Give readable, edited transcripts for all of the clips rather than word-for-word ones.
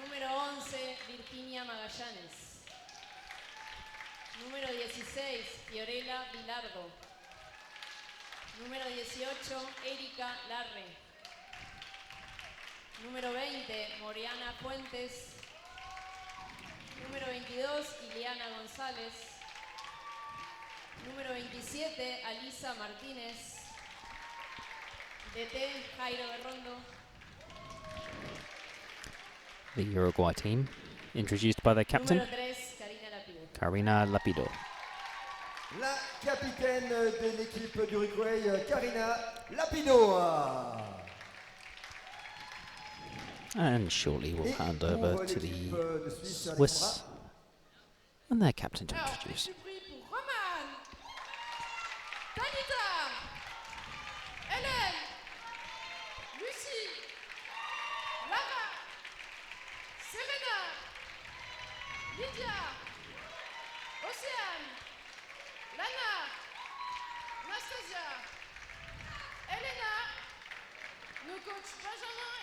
Número 11, Virginia Magallanes. Número 16, Fiorella Bilardo. Número 18, Erika Larre. Número 20, Moriana Fuentes. Número 22, Ileana González. Número 27, Alisa Martínez. DT, Jairo Berrondo. The Uruguay team, introduced by their captain, Número 3, Karina Lapido. Karina Lapido. La capitaine de l'équipe d'Uruguay, Karina Lapido. And shortly we'll hand over to the Swiss and their captain to introduce.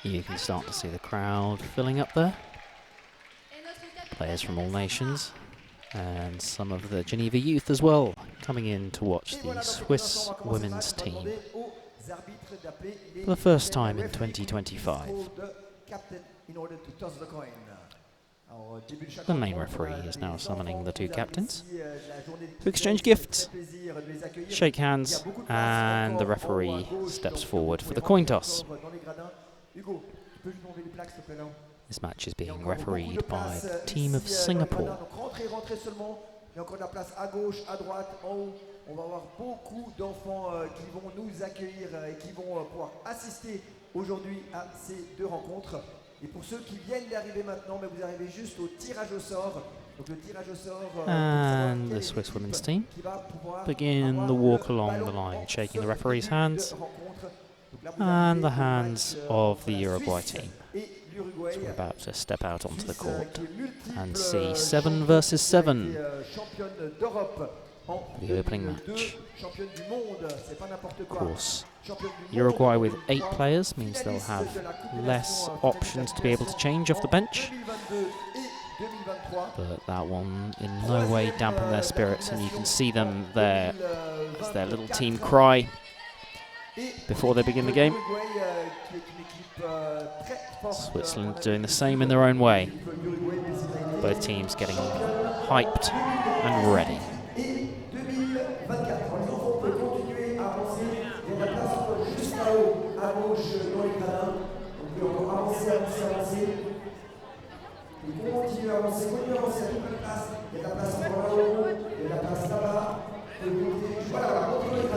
You can start to see the crowd filling up there. Players from all nations and some of the Geneva youth as well coming in to watch the Swiss women's team for the first time in 2025. The main referee is now summoning the two captains to exchange gifts, shake hands, and the referee steps forward for the coin toss. This match is being refereed by the team of Singapore. On va avoir beaucoup d'enfants qui vont nous accueillir et qui vont pouvoir assister aujourd'hui à ces deux rencontres. Et pour ceux qui viennent d'arriver maintenant, mais vous arrivez juste au tirage au sort. Donc le tirage au sort. And the Swiss women's team begin the walk along the line, shaking the referee's hands and the hands of the Uruguay team. So we're about to step out onto the court and see 7 versus 7, the opening match. Of course, Uruguay with 8 players means they'll have less options to be able to change off the bench. But that one in no way dampened their spirits, and you can see them there as their little team cry before they begin the game. Switzerland doing the same in their own way. Both teams getting hyped and ready.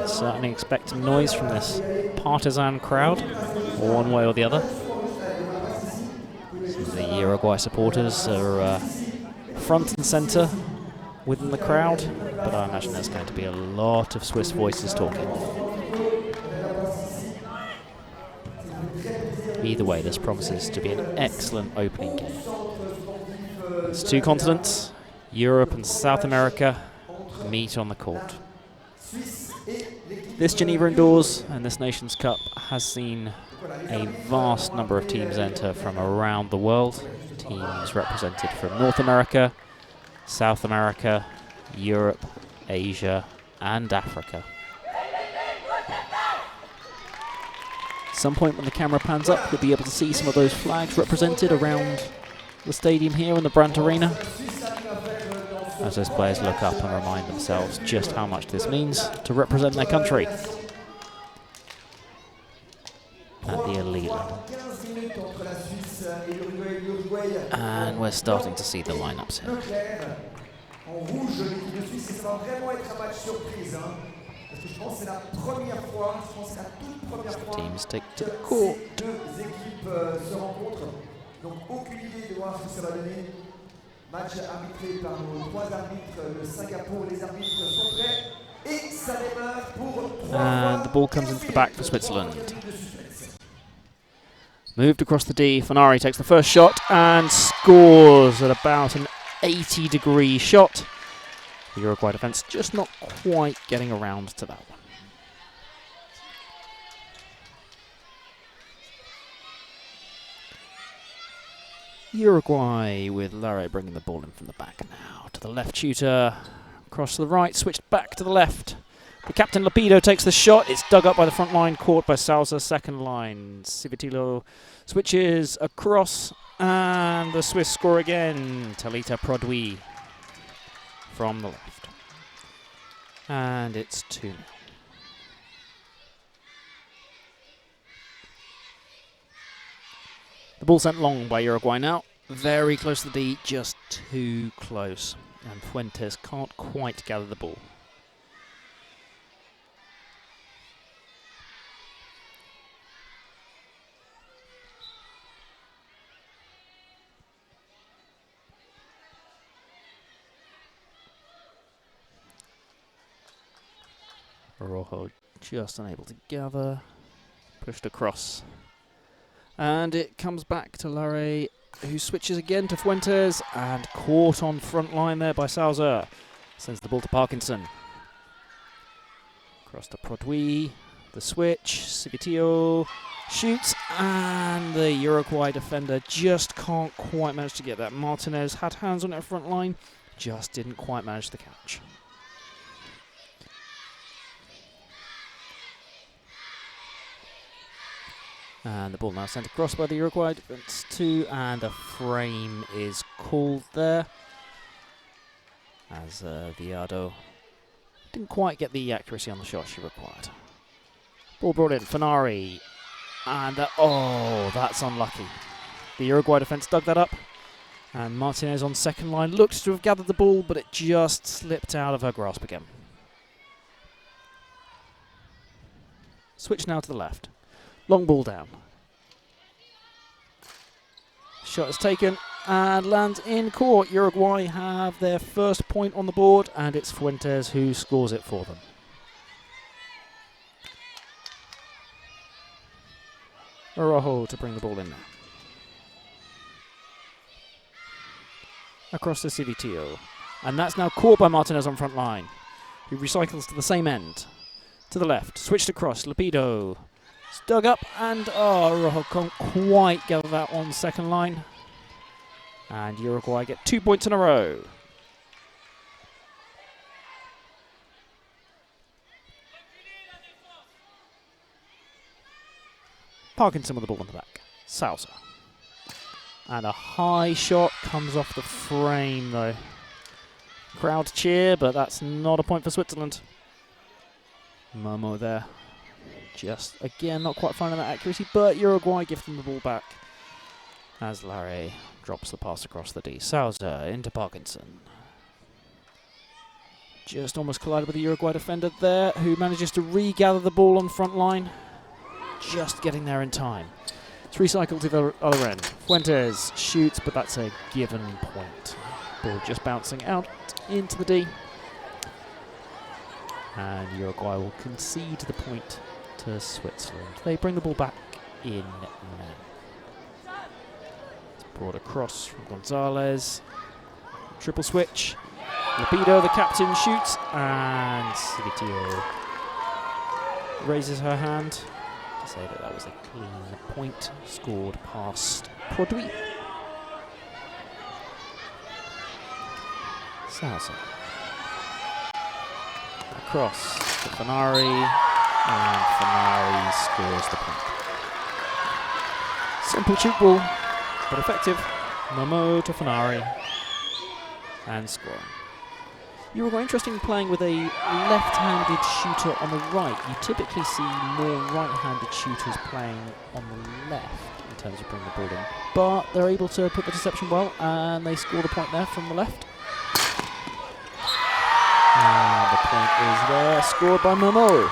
Certainly expecting noise from this partisan crowd, one way or the other. The Uruguay supporters are front and centre within the crowd, but I imagine there's going to be a lot of Swiss voices talking. Either way, this promises to be an excellent opening game. It's 2 continents, Europe and South America, meet on the court. This Geneva indoors and this Nations Cup has seen a vast number of teams enter from around the world. Teams represented from North America, South America, Europe, Asia, and Africa. At some point when the camera pans up, you'll be able to see some of those flags represented around the stadium here in the Brandt Arena, as those players look up and remind themselves just how much this means to represent their country at the elite level. And we're starting to see the lineups here. Teams take to the court. Match arbitré par nos 3 arbitres de Singapour. Les arbitres sont prêts et ça démarre pour 3 And the ball comes into the back for Switzerland. Moved across the D, Fanari takes the first shot and scores at about an 80-degree shot. The Uruguay defence just not quite getting around to that one. Uruguay with Larre bringing the ball in from the back now. To the left shooter, across to the right, switched back to the left. The captain Lapido takes the shot. It's dug up by the front line, caught by Salza, second line. Civitilo switches across, and the Swiss score again. Talita Prodwi from the left. And it's 2-0. The ball sent long by Uruguay now. Very close to the D, just too close. And Fuentes can't quite gather the ball. Rojo just unable to gather. Pushed across. And it comes back to Larre, who switches again to Fuentes, and caught on front line there by Salza. Sends the ball to Parkinson. Across to Prodwi, the switch, Civitillo shoots, and the Uruguay defender just can't quite manage to get that. Martinez had hands on it at front line, just didn't quite manage to catch. And the ball now sent across by the Uruguay defense too, and a frame is called there. As Viado didn't quite get the accuracy on the shot she required. Ball brought in, Fenari, and that's unlucky. The Uruguay defense dug that up, and Martinez on second line looked to have gathered the ball, but it just slipped out of her grasp again. Switch now to the left. Long ball down. Shot is taken and lands in court. Uruguay have their first point on the board, and it's Fuentes who scores it for them. Araujo to bring the ball in now. Across to Civitillo. And that's now caught by Martinez on front line, who recycles to the same end. To the left. Switched across. Lapido. It's dug up, and Rojo can't quite gather that on second line. And Uruguay get 2 points in a row. Parkinson with the ball in the back. Salza. And a high shot comes off the frame, though. Crowd cheer, but that's not a point for Switzerland. Momo there. Just, again, not quite finding that accuracy, but Uruguay give them the ball back as Larre drops the pass across the D. Salza into Parkinson. Just almost collided with the Uruguay defender there, who manages to regather the ball on front line. Just getting there in time. It's recycled to the other end. Fuentes shoots, but that's a given point. Ball just bouncing out into the D. And Uruguay will concede the point to Switzerland. They bring the ball back in now. It's brought across from Gonzalez. Triple switch. Lapido, the captain, shoots, and Civitillo raises her hand to say that that was a clean point scored past Prodwi. Salza. Across to Fenari. And Fenari scores the point. Simple Tchoukball, but effective. Momo to Fenari. And scoring. Uruguay interesting playing with a left-handed shooter on the right. You typically see more right-handed shooters playing on the left in terms of bringing the ball in. But they're able to put the deception well, and they score the point there from the left. And the point is there, scored by Momo.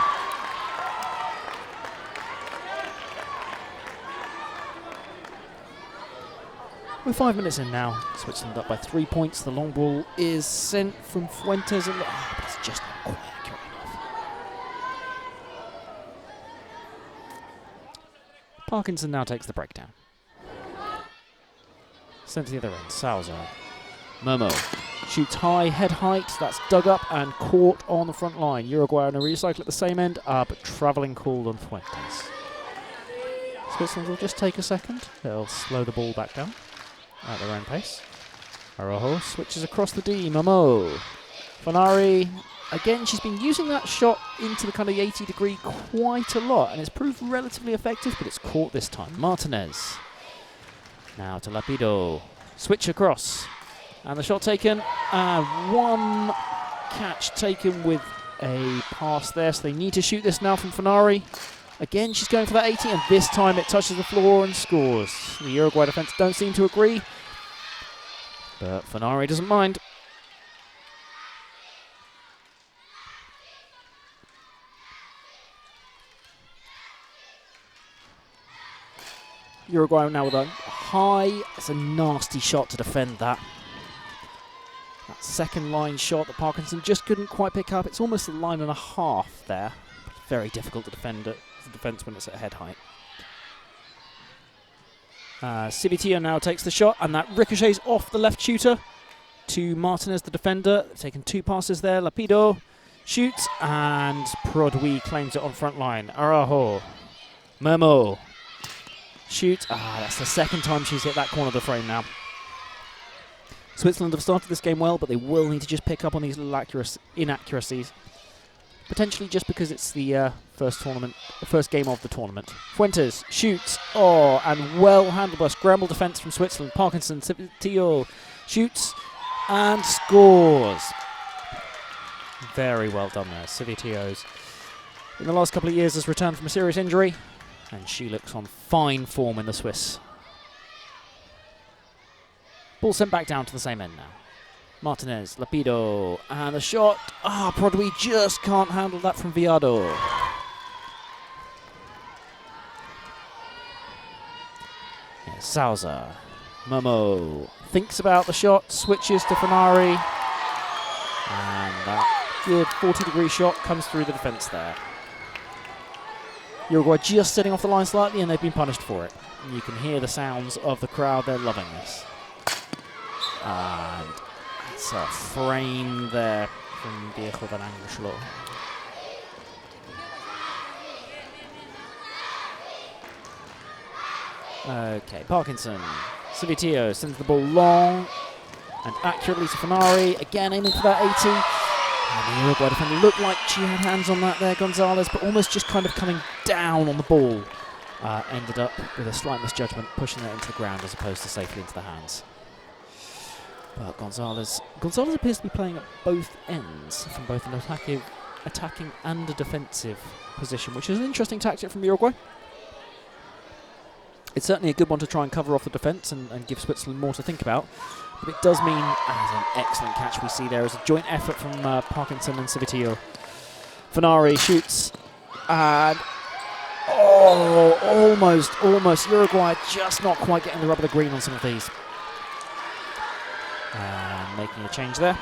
We're 5 minutes in now. Switzerland up by 3 points. The long ball is sent from Fuentes, but it's just not quite accurate enough. Parkinson now takes the breakdown. Sent to the other end. Salza. Momo shoots high, head height. That's dug up and caught on the front line. Uruguay on a recycle at the same end, but travelling called on Fuentes. Switzerland will just take a second. They'll slow the ball back down. at their own pace. Araujo switches across the D. Momo. Funari. Again, she's been using that shot into the kind of 80-degree quite a lot, and it's proved relatively effective, but it's caught this time. Martinez. Now to Lapido. Switch across. And the shot taken. And one catch taken with a pass there, so they need to shoot this now from Funari. Again, she's going for that 80, and this time it touches the floor and scores. The Uruguay defence don't seem to agree, but Funari doesn't mind. Uruguay now with a high. It's a nasty shot to defend that. That second line shot that Parkinson just couldn't quite pick up. It's almost a line and a half there. Very difficult to defend it as a defence when it's at head height. Civitillo now takes the shot, and that ricochets off the left shooter to Martinez, the defender. They've taken 2 passes there. Lapido shoots, and Prodwi claims it on front line. Araujo. Momo. Shoots. That's the second time she's hit that corner of the frame now. Switzerland have started this game well, but they will need to just pick up on these little inaccuracies. Potentially just because it's the first game of the tournament. Fuentes shoots. And well handled by scramble defence from Switzerland. Parkinson, Civitillo shoots and scores. Very well done there. Civitillo's in the last couple of years has returned from a serious injury, and she looks on fine form in the Swiss. Ball sent back down to the same end now. Martinez, Lapido, and the shot. Prodwi just can't handle that from Viado. Yeah, Souza. Momo thinks about the shot, switches to Funari, and that good 40-degree shot comes through the defence there. Uruguay just sitting off the line slightly, and they've been punished for it. And you can hear the sounds of the crowd. They're loving this. And it's a frame there from Viejo Van Angelo. Okay, Parkinson. Civitillo sends the ball long and accurately to Funari. Again, aiming for that 80. And the Uruguay defender looked like she had hands on that there, Gonzalez, but almost just kind of coming down on the ball. Ended up with a slight misjudgment, pushing it into the ground as opposed to safely into the hands. But Gonzalez appears to be playing at both ends, from both an attacking and a defensive position, which is an interesting tactic from Uruguay. It's certainly a good one to try and cover off the defence and give Switzerland more to think about. But it does mean, as an excellent catch we see there, is a joint effort from Parkinson and Civitillo. Funari shoots, and almost. Uruguay just not quite getting the rub of the green on some of these. And making a change there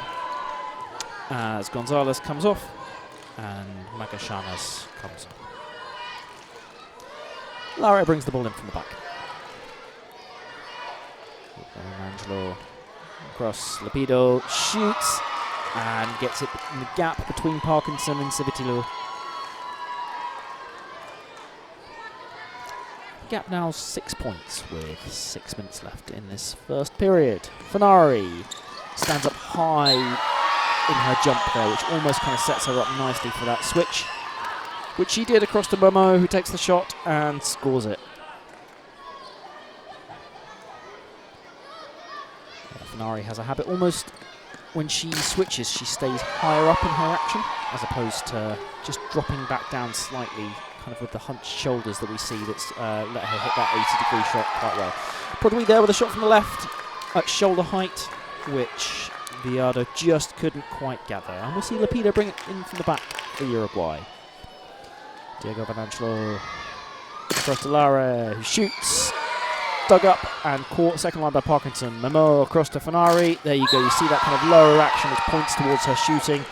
as Gonzalez comes off and Magallanes comes on. Lara brings the ball in from the back. Angelo across, Lapido shoots and gets it in the gap between Parkinson and Civitillo. Gap now 6 points with 6 minutes left in this first period. Funari stands up high in her jump there, which almost kind of sets her up nicely for that switch, which she did across to Momo, who takes the shot and scores it. Funari has a habit almost when she switches, she stays higher up in her action as opposed to just dropping back down slightly, kind of with the hunched shoulders that we see that's let her hit that 80-degree shot quite well. Probably there with a shot from the left at shoulder height, which Viado just couldn't quite gather. And we'll see Lapido bring it in from the back for Uruguay. Diego Van Angelo across to Lara, who shoots. Dug up and caught second line by Parkinson. Momo across to Funari. There you go, you see that kind of lower action which points towards her shooting.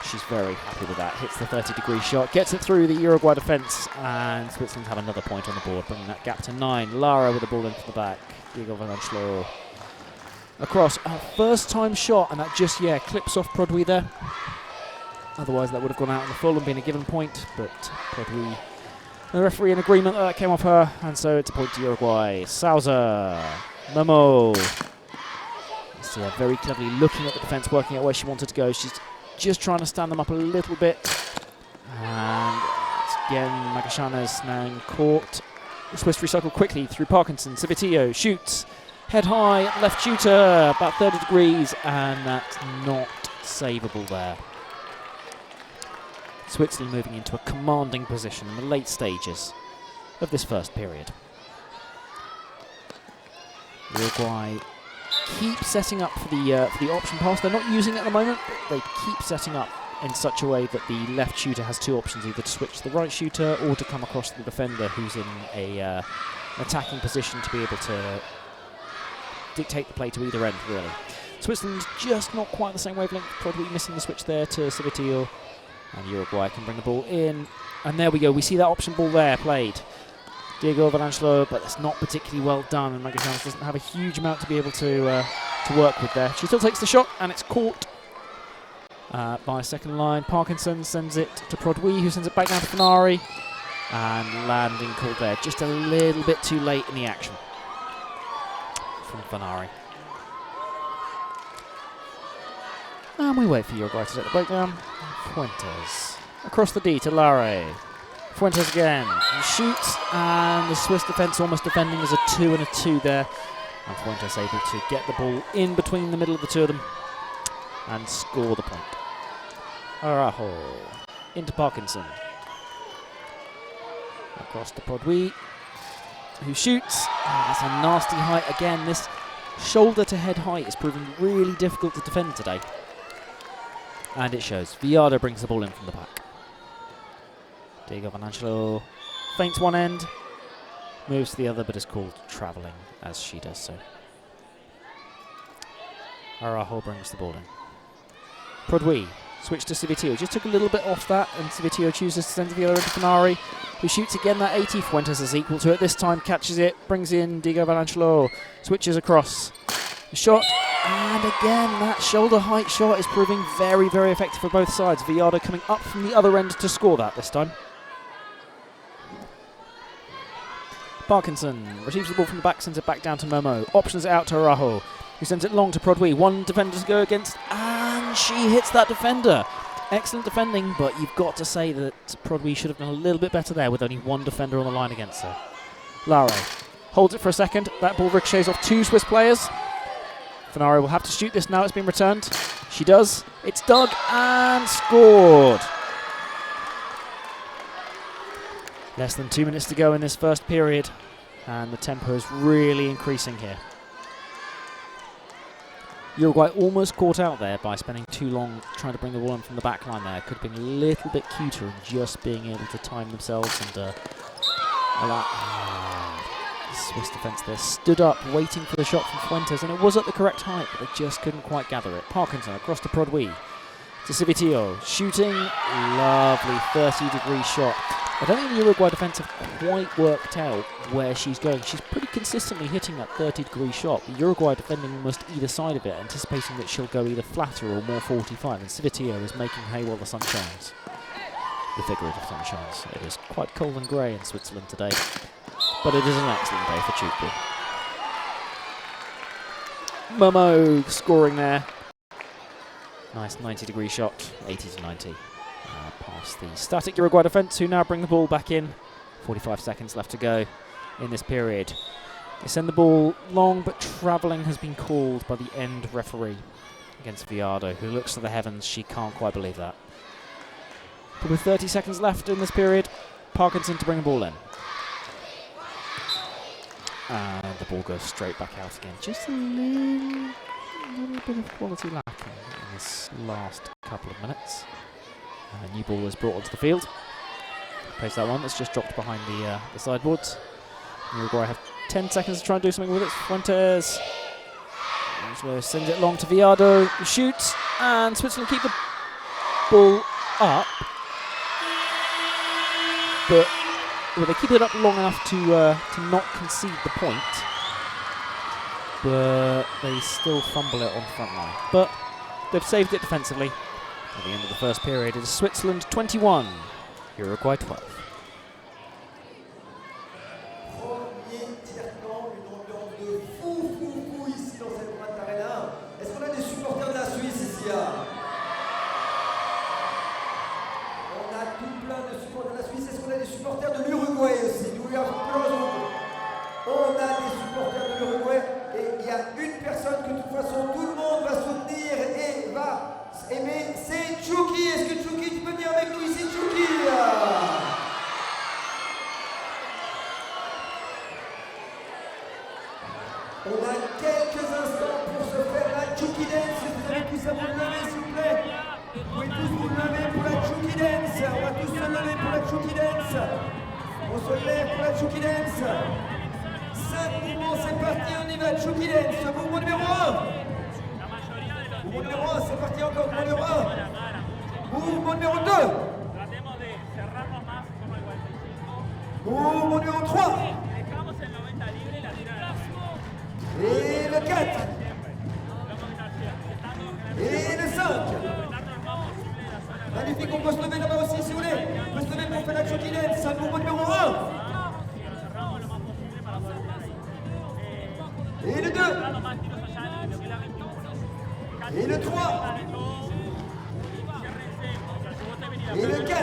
She's very happy with that. Hits the 30-degree shot, gets it through the Uruguay defence, and Switzerland have another point on the board, bringing that gap to 9. Lara with the ball into the back. Diego Van Angelo across. A first-time shot, and that just, clips off Prodwi there. Otherwise, that would have gone out on the full and been a given point, but Prodwi, the referee in agreement that came off her, and so it's a point to Uruguay. Souza, Momo, see her very cleverly looking at the defence, working out where she wanted to go. She's just trying to stand them up a little bit. And again, Magashana's now in court. The Swiss recycle quickly through Parkinson. Civitillo shoots. Head high, left shooter, about 30 degrees, and that's not savable there. Switzerland moving into a commanding position in the late stages of this first period. Uruguay keep setting up for the option pass. They're not using it at the moment, but they keep setting up in such a way that the left shooter has two options, either to switch to the right shooter or to come across the defender who's in an attacking position to be able to dictate the play to either end, really. Switzerland just not quite the same wavelength, probably missing the switch there to Civitillo, and Uruguay can bring the ball in. And there we go, we see that option ball there played. Diego Valangelo, but it's not particularly well done, and Magallanes doesn't have a huge amount to be able to work with there. She still takes the shot, and it's caught by second line. Parkinson sends it to Prodwy, who sends it back down to Fanari, and landing called there. Just a little bit too late in the action from Fanari. And we wait for Uruguay to take the breakdown. Fuentes across the D to Lare. Fuentes again. He shoots, and the Swiss defence almost defending as a 2 and a 2 there. And Fuentes able to get the ball in between the middle of the two of them and score the point. Araujo into Parkinson. Across to Prodwy, who shoots. That's a nasty height again. This shoulder to head height is proving really difficult to defend today. And it shows. Villardo brings the ball in from the back. Diego Valangelo feints one end, moves to the other, but is called travelling as she does so. Araujo brings the ball in. Prodwy, switch to Civitillo. Just took a little bit off that, and Civitillo chooses to send the other into Fanari, who shoots again that 80. Fuentes is equal to it this time, catches it, brings in Diego Valangelo, switches across. Shot, and again, that shoulder height shot is proving very, very effective for both sides. Villardo coming up from the other end to score that this time. Parkinson receives the ball from the back, sends it back down to Momo. Options it out to Araujo, who sends it long to Prodwy. One defender to go against, and she hits that defender. Excellent defending, but you've got to say that Prodwy should have done a little bit better there with only one defender on the line against her. Lara holds it for a second. That ball ricochets off two Swiss players. Fanari will have to shoot this now. It's been returned. She does. It's dug and scored. Less than 2 minutes to go in this first period, and the tempo is really increasing here. Uruguay almost caught out there by spending too long trying to bring the ball in from the back line there. Could have been a little bit cuter in just being able to time themselves and allow. Swiss defence there stood up waiting for the shot from Fuentes, and it was at the correct height, but they just couldn't quite gather it. Parkinson across to Prodwy, to Civitillo, shooting, lovely 30-degree shot. I don't think the Uruguay defence have quite worked out where she's going. She's pretty consistently hitting that 30-degree shot. The Uruguay defending almost either side of it, anticipating that she'll go either flatter or more 45, and Civitillo is making hay while the sun shines. The figurative sun shines. It is quite cold and grey in Switzerland today, but it is an excellent day for Tchoukball. Momo scoring there. Nice 90-degree shot, 80 to 90. Past the static Uruguay defence, who now bring the ball back in. 45 seconds left to go in this period. They send the ball long, but travelling has been called by the end referee against Villardo, who looks to the heavens. She can't quite believe that. But with 30 seconds left in this period, Parkinson to bring the ball in. And the ball goes straight back out again. Just a little bit of quality lacking in this last couple of minutes. A new ball is brought onto the field. Plays that one that's just dropped behind the sideboards. Uruguay have 10 seconds to try and do something with it. Fuentes sends it long to Villardo, who shoots, and Switzerland keep the ball up. But they keep it up long enough to not concede the point. But they still fumble it on the front line. But they've saved it defensively. At the end of the first period, it is Switzerland 21, Uruguay 12. Premier tiers-temps, une ambiance de fou ici dans cette grande arena. Est-ce Suisse ici. On a tout plein de supporters de la Suisse. Est-ce qu'on a des supporters de l'Uruguay aussi? On a des supporters de l'Uruguay et il y a une personne que de toute façon tout le monde va soutenir et va aimer, c'est Tchouki. Est-ce que Tchouki, tu peux venir avec nous ici, Tchouki? On a quelques instants pour se faire la Tchouki Dance. Si vous avez tous à vous lever, s'il vous plaît. Vous pouvez tous vous lever pour la Tchouki Dance. On va tous se lever pour la Tchouki Dance. On se lève pour la Tchouki Dance. 5 mouvements, c'est parti, on y va. Tchouki Dance, mouvement numéro 1. Mouvement numéro 1, c'est parti encore. Mouvement numéro 1. Mouvement numéro 2. Mouvement numéro 3. Et le 4. Et le 5. Magnifique, on peut se lever là-bas aussi si vous voulez. On peut se lever pour faire la Tchouki Dance. C'est un mouvement numéro 1. Et le 2. Et le 3. Et le 4.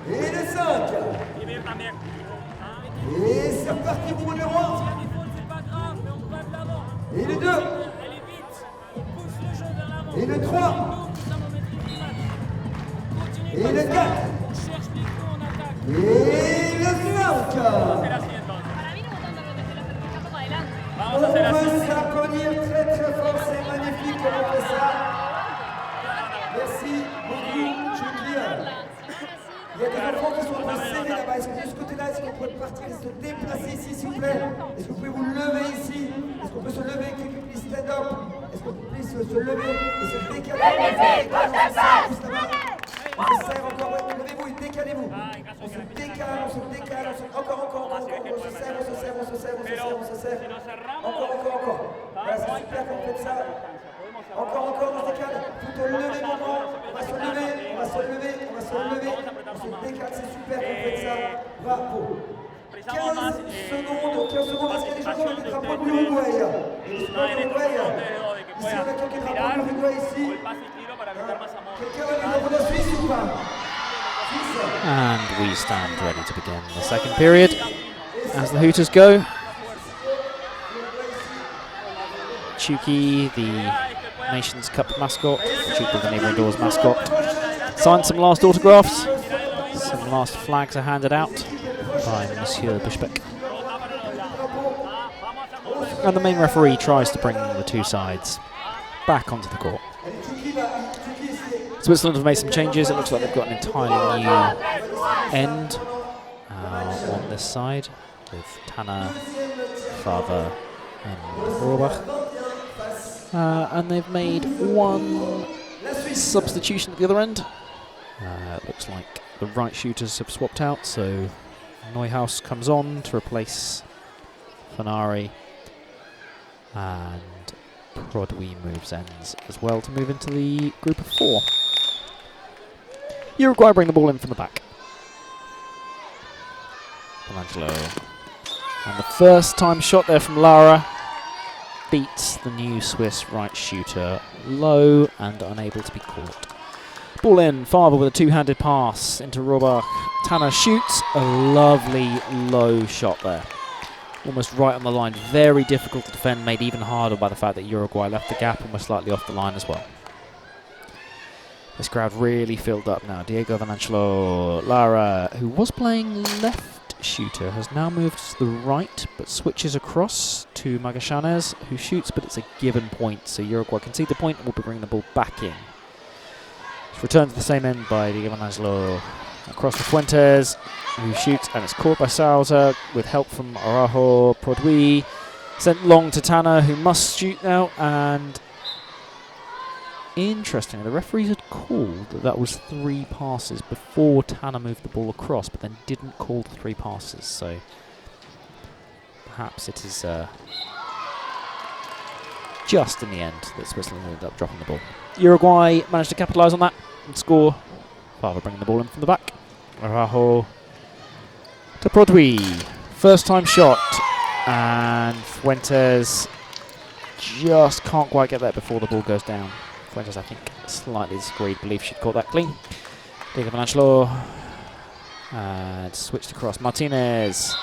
Et le 5. Et c'est reparti pour le numéro 1. Et le 2. Et le 3. Et le 4. Et le 5. On peut s'applaudir très très fort, c'est magnifique comme on fait ça. Merci beaucoup, Tchouki. Il y a des enfants qui sont en train de serrer là-bas. Est-ce que de ce côté-là, est-ce qu'on peut partir et se déplacer ici, s'il vous plaît? Est-ce que vous pouvez vous lever ici? Est-ce qu'on peut se lever, quelqu'un qui stand up? Est-ce qu'on peut se lever et se décaler? On se serre encore, ouais. Levez-vous et décalez-vous. On se décale, on se décale, encore, on se serre. Encore. Voilà, c'est super qu'on fait ça. Encore, on se décale. Tout au lever moment. On va se lever. On se décale, c'est super qu'on fait ça. Bravo. 15 secondes. Est-ce qu'il y a des gens qui ont des drapeaux de l'Uruguay? Ici, on a quelqu'un qui a des drapeaux de l'Uruguay ici. Quelqu'un a des drapeaux de la Suisse ou pas? And we stand ready to begin the second period as the Hooters go. Tchouki, the Nations Cup mascot, Tchoukball the neighbouring doors mascot, signed some last autographs. Some last flags are handed out by Monsieur Bushbeck. And the main referee tries to bring the two sides back onto the court. Switzerland have made some changes. It looks like they've got an entirely new end on this side with Tanner, Favre and Rohrbach. And they've made one substitution at the other end. It looks like the right shooters have swapped out, so Neuhaus comes on to replace Fanari, and Prodwy moves ends as well to move into the group of 4. Uruguay bring the ball in from the back. Angelo. And the first time shot there from Lara beats the new Swiss right shooter low and unable to be caught. Ball in, Favre with a two-handed pass into Rohrbach. Tanner shoots, a lovely low shot there. Almost right on the line, very difficult to defend, made even harder by the fact that Uruguay left the gap and was slightly off the line as well. This crowd really filled up now. Diego Vananchelo, Lara, who was playing left shooter, has now moved to the right, but switches across to Magallanes, who shoots, but it's a given point, so Uruguay concede the point and will be bringing the ball back in. It's returned to the same end by Diego Vananchelo, across to Fuentes, who shoots, and it's caught by Sousa with help from Araujo. Prodwy sent long to Tanner, who must shoot now, and interestingly, the referees had called that was 3 passes before Tanner moved the ball across, but then didn't call the 3 passes, so perhaps it is just in the end that Switzerland ended up dropping the ball. Uruguay managed to capitalise on that and score. Favre bringing the ball in from the back. Araujo to Prodwy. First time shot, and Fuentes just can't quite get there before the ball goes down. Fuentes, I think, slightly disagreed. Believe she'd caught that clean. Diego Valanchlo. And switched across. Martinez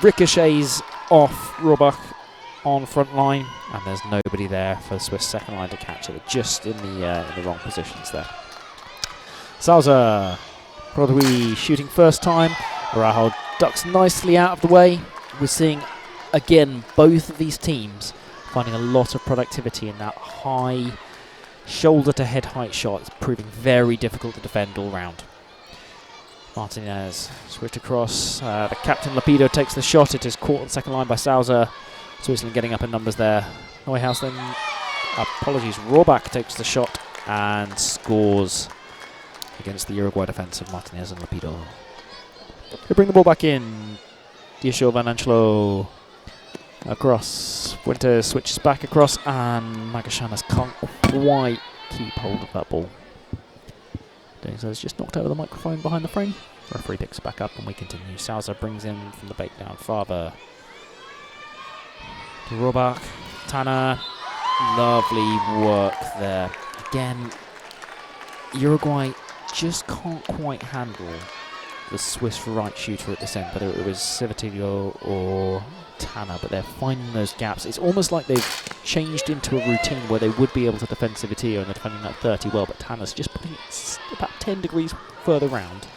ricochets off Rohrbach on front line, and there's nobody there for the Swiss second line to catch it. Just in the wrong positions there. Salza, Prodwy shooting first time. Araujo ducks nicely out of the way. We're seeing again both of these teams finding a lot of productivity in that high shoulder to head height shot. It's proving very difficult to defend all round. Martinez switched across. The captain Lapido takes the shot. It is caught on the second line by Salza. Switzerland getting up in numbers there. Neuhaus then, Rohrbach takes the shot and scores against the Uruguay defence of Martinez and Lapido. They bring the ball back in. Diego Valanchlo across. Fuentes switches back across, and Magallanes can't quite keep hold of that ball. Doing so is just knocked out of the microphone behind the frame. Referee picks it back up and we continue. Salza brings in from the breakdown. Faber to Rohrbach. Tanner. Lovely work there. Again, Uruguay just can't quite handle the Swiss right shooter at this end, whether it was Civitillo or Tanner, but they're finding those gaps. It's almost like they've changed into a routine where they would be able to defend Civitillo and they're defending that 30 well, but Tanner's just putting it about 10 degrees further round,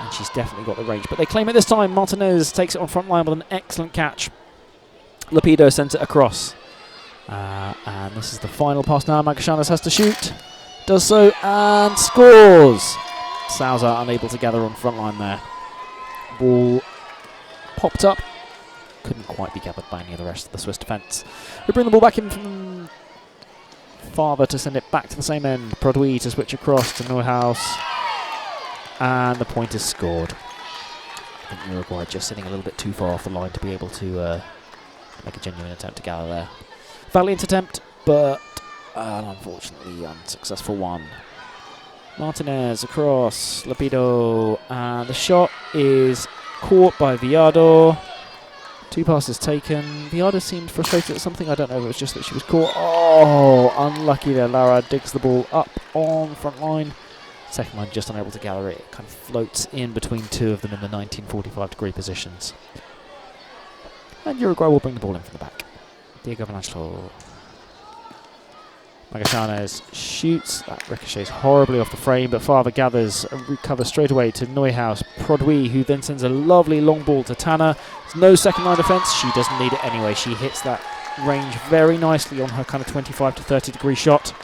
and she's definitely got the range. But they claim it this time. Martinez takes it on front line with an excellent catch. Lapido sends it across. And this is the final pass now. Magallanes has to shoot. Does so and scores. Salza unable to gather on front line there. Ball popped up. Couldn't quite be gathered by any of the rest of the Swiss defence. We bring the ball back in from Faber to send it back to the same end. Prodwy to switch across to Neuhaus. And the point is scored. I think Uruguay just sitting a little bit too far off the line to be able to make a genuine attempt to gather there. Valiant attempt, but an unfortunately unsuccessful one. Martinez across, Lapido, and the shot is caught by Viado. 2 passes taken. Viado seemed frustrated at something. I don't know if it was just that she was caught. Oh, unlucky there. Lara digs the ball up on front line. Second line just unable to gather it. It kind of floats in between 2 of them in the 1945-degree positions. And Uruguay will bring the ball in from the back. Diego Valanchlo. Magallanes shoots. That ricochets horribly off the frame, but Faber gathers and recovers straight away to Neuhaus. Prodwy, who then sends a lovely long ball to Tanner. There's no second line defence. She doesn't need it anyway. She hits that range very nicely on her kind of 25 to 30 degree shot.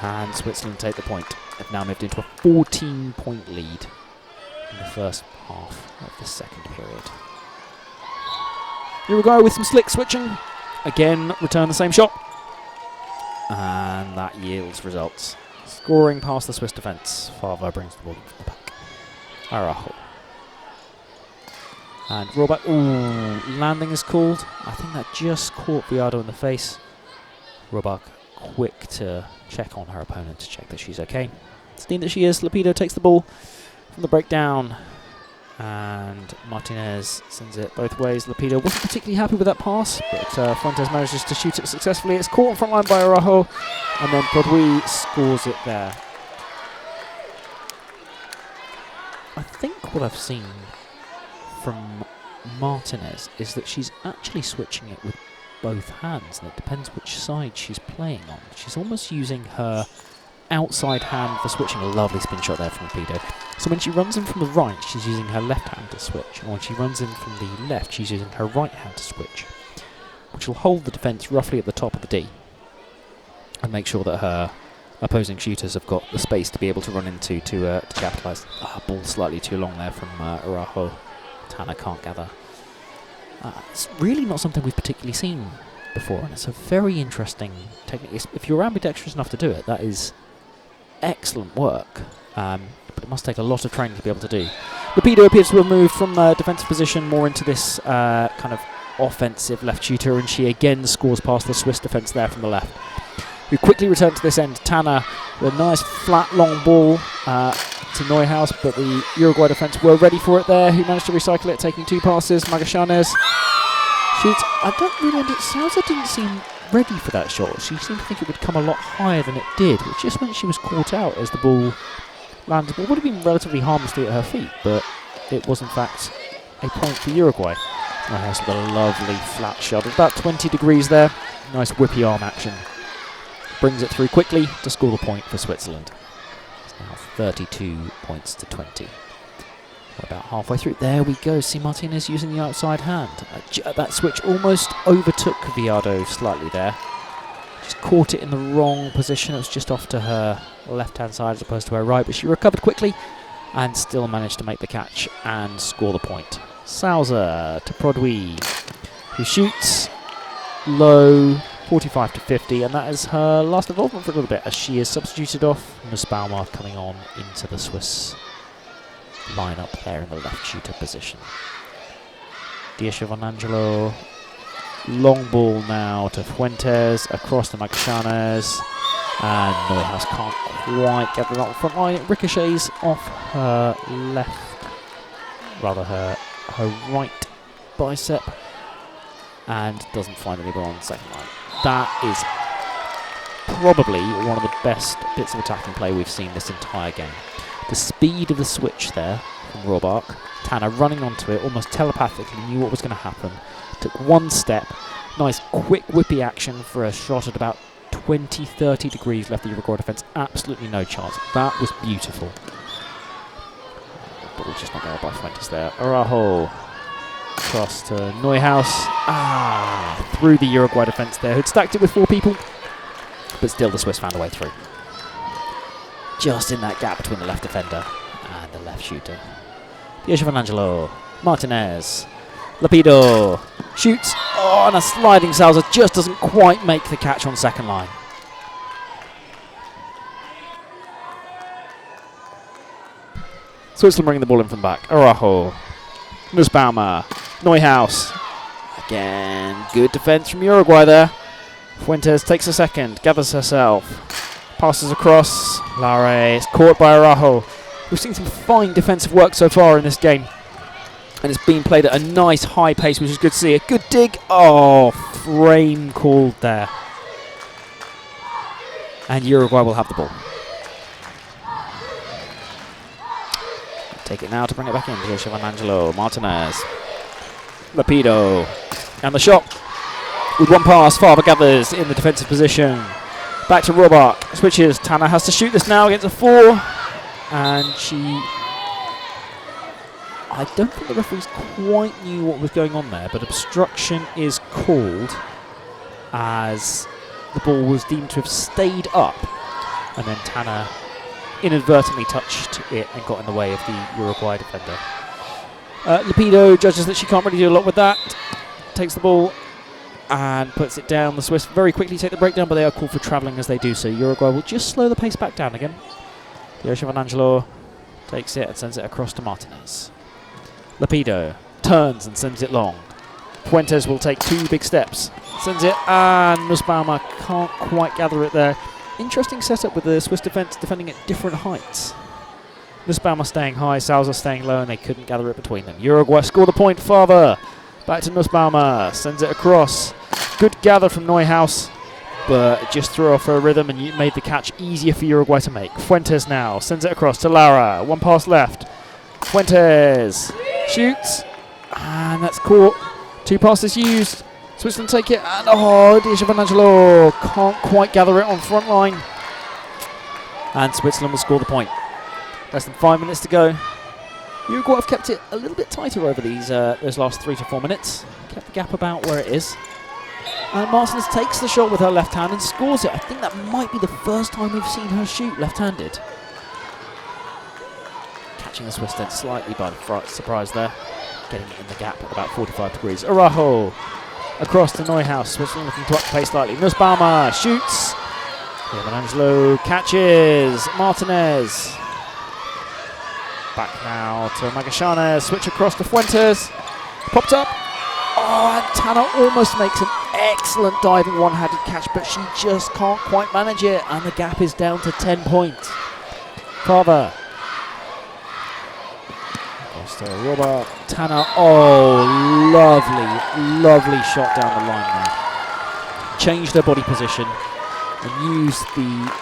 And Switzerland take the point. They've now moved into a 14-point lead in the first half of the second period. Uruguay with some slick switching. Again, return the same shot. And that yields results. Scoring past the Swiss defence. Faber brings the ball in from the back. Araujo. And Rohrbach. Ooh, landing is called. I think that just caught Viado in the face. Rohrbach quick to check on her opponent to check that she's okay. It's deemed that she is. Lapido takes the ball from the breakdown. And Martinez sends it both ways. Lapido wasn't particularly happy with that pass, but Fuentes manages to shoot it successfully. It's caught on front line by Araujo, and then Prodwy scores it there. I think what I've seen from Martinez is that she's actually switching it with both hands, and it depends which side she's playing on. She's almost using her outside hand for switching. A lovely spin shot there from Lapido. So when she runs in from the right, she's using her left hand to switch, and when she runs in from the left, she's using her right hand to switch, which will hold the defence roughly at the top of the D and make sure that her opposing shooters have got the space to be able to run into to capitalise. Ball slightly too long there from Araujo. Tanner can't gather. It's really not something we've particularly seen before, and it's a very interesting technique. If you're ambidextrous enough to do it, that is excellent work, but it must take a lot of training to be able to do. Lapido appears to have moved from defensive position more into this kind of offensive left shooter, and she again scores past the Swiss defence there from the left. We quickly return to this end. Tanner with a nice flat long ball to Neuhaus, but the Uruguay defence were ready for it there, who managed to recycle it, taking 2 passes. Magallanes Shoots. I don't really understand. Salza didn't seem ready for that shot. She seemed to think it would come a lot higher than it did, which just meant she was caught out as the ball landed. It would have been relatively harmlessly at her feet, but it was in fact a point for Uruguay. Nice with a lovely flat shot. About 20 degrees there. Nice whippy arm action. Brings it through quickly to score the point for Switzerland. It's now 32 points to 20. We're about halfway through. There we go. See Martinez using the outside hand. That switch almost overtook Viado slightly there. Just caught it in the wrong position. It was just off to her left-hand side as opposed to her right, but she recovered quickly and still managed to make the catch and score the point. Salza to Produit, who shoots low, 45 to 50, and that is her last involvement for a little bit as she is substituted off. Nussbaumer coming on into the Swiss lineup there in the left shooter position. Diasha Van Angelo, long ball now to Fuentes, across to Magallanes, and Neuhaus can't quite get it on the front line. It ricochets off her left, rather her right bicep, and doesn't find any ball on the second line. That is probably one of the best bits of attacking play we've seen this entire game. The speed of the switch there from Robach, Tanner running onto it almost telepathically, knew what was going to happen, took one step, nice quick whippy action for a shot at about 20-30 degrees left the Uruguay defence, absolutely no chance. That was beautiful. But we're just not there by Fuentes there. Araujo across to Neuhaus. Through the Uruguay defence there, who'd stacked it with 4 people, but still the Swiss found a way through. Just in that gap between the left defender and the left shooter. Diasha Van Angelo, Martinez, Lapido, shoots, and a sliding Salza just doesn't quite make the catch on second line. Switzerland bringing the ball in from the back. Araujo, Nussbaumer, Neuhaus. Again, good defence from Uruguay there. Fuentes takes a second, gathers herself, passes across. Lara is caught by Araujo. We've seen some fine defensive work so far in this game, and it's been played at a nice high pace, which is good to see. A good dig. Oh, frame called there. And Uruguay will have the ball. Take it now to bring it back in. Diasha Van Angelo, Martinez, Lapido, and the shot. With one pass, Faber gathers in the defensive position. Back to Robach, switches. Tanner has to shoot this now against a 4. And I don't think the referees quite knew what was going on there, but obstruction is called as the ball was deemed to have stayed up. And then Tanner inadvertently touched it and got in the way of the Uruguay defender. Lapido judges that she can't really do a lot with that. Takes the ball and puts it down. The Swiss very quickly take the breakdown, but they are called for travelling as they do so. Uruguay will just slow the pace back down again. Diasha Van Angelo takes it and sends it across to Martinez. Lapido turns and sends it long. Fuentes will take 2 big steps. Sends it, and Nussbaumer can't quite gather it there. Interesting setup with the Swiss defence defending at different heights. Nussbaumer staying high, Salza staying low, and they couldn't gather it between them. Uruguay score the point. Faber back to Nussbaumer, sends it across. Good gather from Neuhaus, but just threw off her rhythm and made the catch easier for Uruguay to make. Fuentes now sends it across to Lara. 1 pass left. Fuentes shoots, and that's caught. 2 passes used. Switzerland take it, and Diasha Van Angelo can't quite gather it on front line. And Switzerland will score the point. Less than 5 minutes to go. Uruguay have kept it a little bit tighter over those last 3 to 4 minutes. Kept the gap about where it is. And Martinez takes the shot with her left hand and scores it. I think that might be the first time we've seen her shoot left-handed. Catching the Swiss then slightly by the surprise there. Getting it in the gap at about 45 degrees. Araujo across to Neuhaus. Switzerland looking to up the pace slightly. Nussbaumer shoots. Van Angelo catches. Martinez. Back now to Magallanes. Switch across to Fuentes. Popped up. And Tanner almost makes an excellent diving one-handed catch, but she just can't quite manage it, and the gap is down to 10 points. Faber Goes to Robert Tanner. Oh, lovely shot down the line there. Changed her body position and used the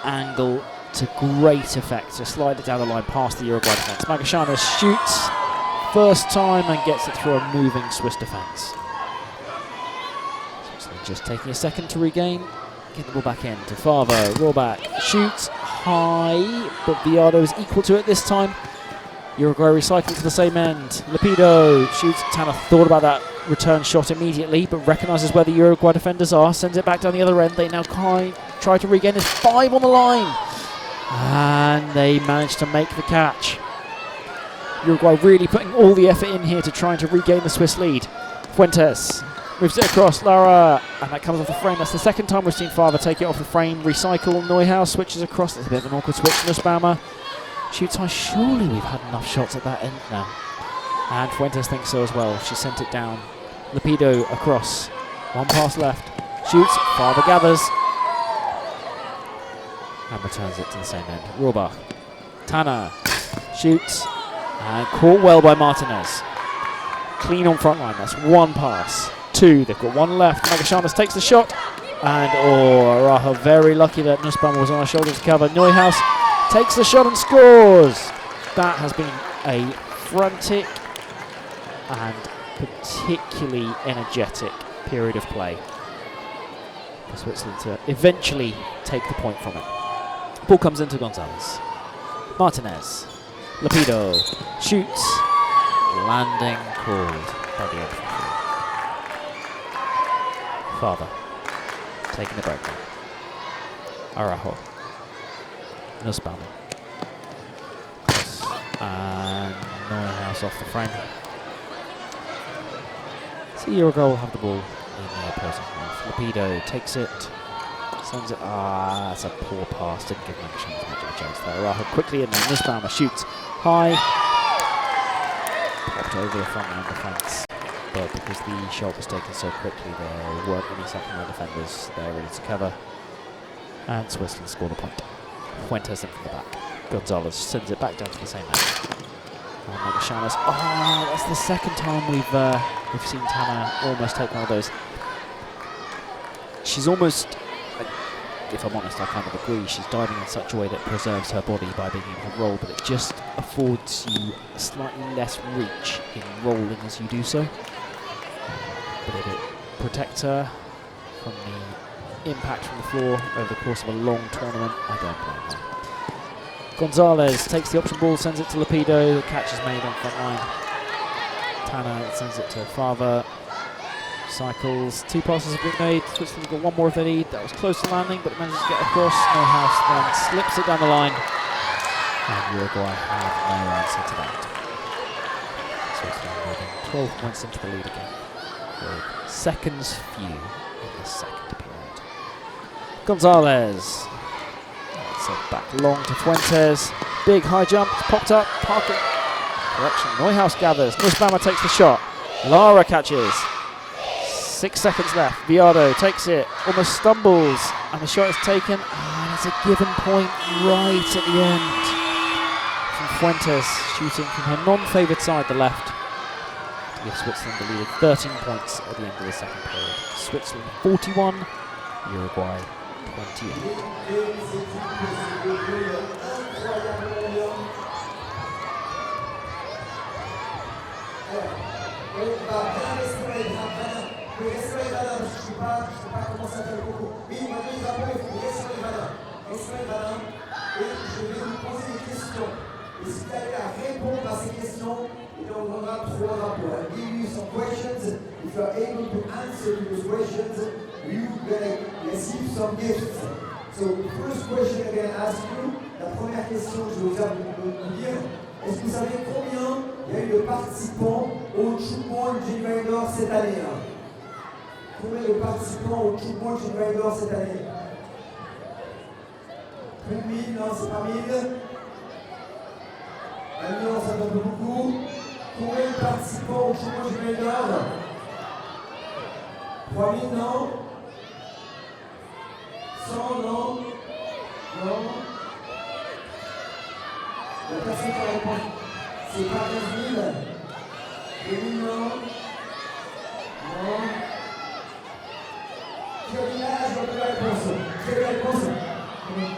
angle to great effect to slide it down the line past the Uruguay defence. Magashana shoots first time and gets it through a moving Swiss defence. So just taking a second to regain. Get the ball back in to Favo. Rollback shoots high, but Viado is equal to it this time. Uruguay recycling to the same end. Lepido shoots. Tanner thought about that return shot immediately, but recognises where the Uruguay defenders are. Sends it back down the other end. They now try to regain. There's 5 on the line. And they manage to make the catch. Uruguay really putting all the effort in here to trying to regain the Swiss lead. Fuentes moves it across. Lara. And that comes off the frame. That's the second time we've seen Fava take it off the frame. Recycle. Neuhaus switches across. That's a bit of an awkward switch. Nussbaumer shoots high. Surely we've had enough shots at that end now. And Fuentes thinks so as well. She sent it down. Lepido across. One pass left. Shoots. Fava gathers. And returns it to the same end. Rohrbach. Tanner shoots. And caught well by Martinez. Clean on front line. That's one pass. 2. They've got one left. Magallanes takes the shot. And Arajo very lucky that Nussbaumer was on her shoulder to cover. Neuhaus takes the shot and scores. That has been a frantic and particularly energetic period of play for Switzerland to eventually take the point from it. Ball comes into Gonzalez. Martinez. Lepido shoots. Landing called by the infantry. Father taking the break now. Arajo. Nussbaumer. And Neuhaus off the frame. So Uruguay will have the ball in the opposing half. Lepido takes it. Sends it. That's a poor pass. Didn't give Magallanes much of a chance there. Arajo quickly in there. Nussbaumer shoots high. Popped over the front line defence. But because the shot was taken so quickly, there weren't any second line defenders there ready to cover. And Switzerland scored a point. Fuentes in from the back. Gonzalez sends it back down to the same end. And Magallanes. Oh, that's the second time we've seen Tanner almost take one of those. She's almost, if I'm honest, I kind of agree. She's diving in such a way that preserves her body by being able to roll, but it just affords you slightly less reach in rolling as you do so. But if it protects her from the impact from the floor over the course of a long tournament, I don't blame her. Gonzalez takes the option ball, sends it to Lepido. The catch is made on front line. Tanner sends it to Fava. Cycles. 2 passes have been made. Switzerland got one more if they need. That was close to landing, but it manages to get across. Neuhaus then slips it down the line. And Uruguay have no answer to that. Switzerland moving 12 points into the lead again, with seconds few in the second period. Gonzalez. So back long to Fuentes. Big high jump. Popped up. Parking. Correction. Neuhaus gathers. Nussbaumer takes the shot. Lara catches. 6 seconds left. Viado takes it. Almost stumbles. And the shot is taken. And it's a given point right at the end. From Fuentes shooting from her non-favoured side, the left. To give Switzerland the lead of 13 points at the end of the second period. Switzerland 41. Uruguay 28. Et si vous allez à répondre à ces questions, on donnera 3 rapports. I'll give you some questions. If you are able to answer to those questions, you will receive some gifts. So the first question I'm going to ask you, la première question que je vais vous dire, est-ce que vous savez combien il y a eu de participants au Tchoukball Geneva cette année? Combien de participants au Tchoukball Geneva cette année? Plus de 1000, non, c'est pas 1000. 1 million, ça donne beaucoup. Combien de participants au Tchoukball Geneva? 3000, non? 100, non? Non? La personne qui répond. C'est pas 15 000. Non. Qui a dit l'âge? On peut la réponse. Quelle est la réponse? Combien?